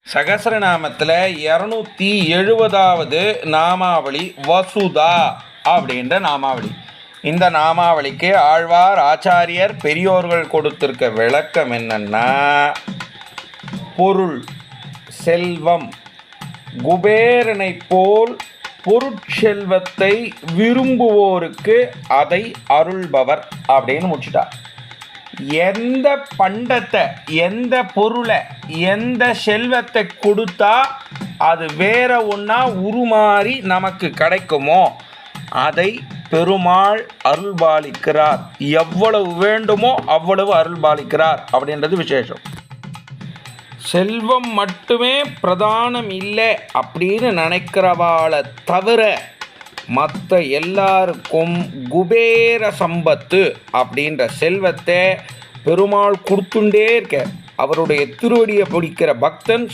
சகசரநாமத்தில் 270வது நாமாவளி வசுதா அப்படின்ற நாமாவளி. இந்த நாமாவளிக்கு ஆழ்வார் ஆச்சாரியர் பெரியோர்கள் கொடுத்திருக்க விளக்கம் என்னன்னா, பொருள் செல்வம் குபேரனை போல் பொருட்செல்வத்தை விரும்புவோருக்கு அதை அருள்பவர் அப்படின்னு முடிச்சுட்டார். எந்த பண்டத்தை, எந்த பொருளை, எந்த செல்வத்தை கொடுத்தா அது வேற ஒன்றா உருமாறி நமக்கு கிடைக்குமோ அதை பெருமாள் அருள்பாலிக்கிறார். எவ்வளவு வேண்டுமோ அவ்வளவு அருள்பாலிக்கிறார் அப்படின்றது விசேஷம். செல்வம் மட்டுமே பிரதானம் இல்லை அப்படின்னு நினைக்கிறவாளை தவிர மற்ற எல்லாருக்கும் குபேர சம்பத்து அப்படின்ற செல்வத்தை பெருமாள் கொடுத்துட்டே இருக்க. அவருடைய திருவடியை பிடிக்கிற பக்தன்